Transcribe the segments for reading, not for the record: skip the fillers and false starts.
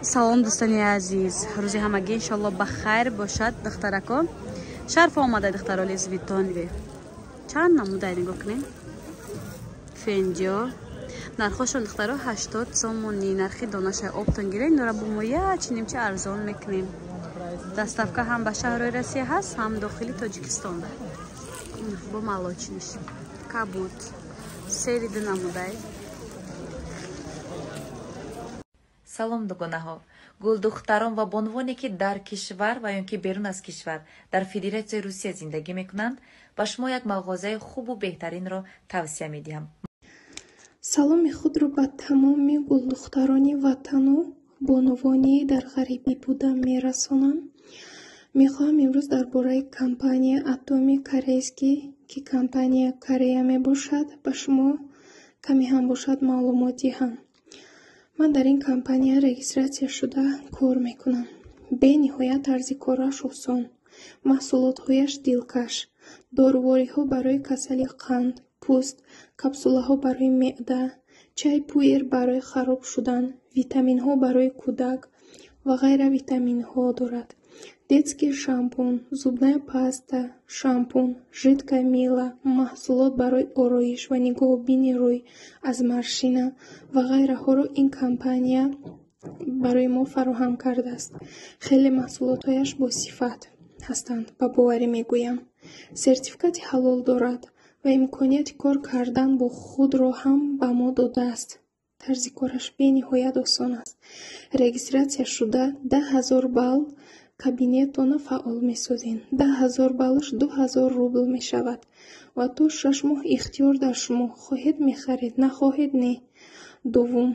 салом дӯстони азиз, рӯзи ҳамагӣ иншаллоҳ ба хайр бошад. духтаракон шарф омада, духтароли звитонви чанд намудай нигоҳ кунем. фенҷо нархошон духтаро 80 сомони, нархи донашай оптон гирен дора бумоя чинимча арзон мекунем. Доставка ҳам ба шаҳрои Россия ҳаст, ҳам дохили Тоҷикистон. бо молочниш кабут сери ду намудай. салом дугонаҳо. Гулдухтарон ва бонвоне ки дар кишвар ва ё ки берун аз кишвар дар Федератсияи Русия зиндагӣ мекунанд, ба шумо як мағозаи хубу беҳтаринро тавсия медиҳам. саломи худро ба тамоми гулдухтарони ватану бонувони дар ғарибӣ буда мерасонам. мехоҳам имрӯз дар бораи компания атоми корейскӣ ки компания Корея мебошад ба шумо каме ҳам бошад маълумот диҳам. ман дар ин компания регистратсия шуда кор мекунам. бениҳоят тарзи кораш осон, маҳсулотҳояш дилкаш, дорувориҳо барои касали қанд, пӯст, капсулаҳо барои меъда, чай пуэр барои хароб шудан, витаминҳо барои кӯдак ва ғайра витаминҳо дорад. детский шампун, зубная паста, шампун, жидкая мила, маҳсулот барои ороиш ва нигоҳубини рӯй аз маршина ва ғайраҳоро ин компания барои мо фароҳам кардааст. хеле маҳсулотҳояш босифат ҳастанд, ба боварӣ мегӯям. сертификати ҳалол дорад ва имконияти кор кардан бо худро ҳам ба мо додааст. тарзи кораш бениҳоят осон аст. регистратсия шуда 10,000 балл кабинетона фаъол месозем. 10,000 баллш 2,000 рубл мешавад ва то 6 моҳ ихтиёр дар шумо. хоҳед мехаред, нахоҳед не. дуввум,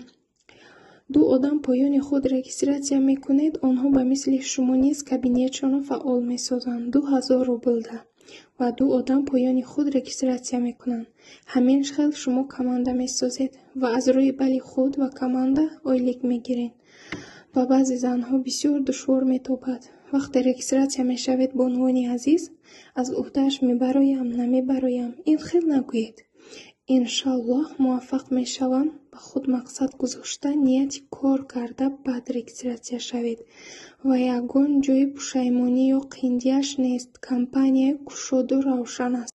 ду одам поёни худ регистратсия мекунед, онҳо ба мисли шумо низ кабинетшонро фаъол месозанд 2,000 рублда ва ду одам поёни худ регистратсия мекунанд. ҳамин хел шумо команда месозед ва аз рӯи бали худ ва команда ойлик мегиред. ба баъзе занҳо бисёр душвор метобад. вақте регистратсия мешавед бонвони азиз, аз уҳдааш мебароям, намебароям, ин хел нагӯед. иншаллоҳ муваффақ мешавам. ба худ мақсад гузошта нияти кор карда баъд регистратсия шавед ва ягон ҷои пушаймонӣ ё қиндияш нест. компания кушоду равшан аст.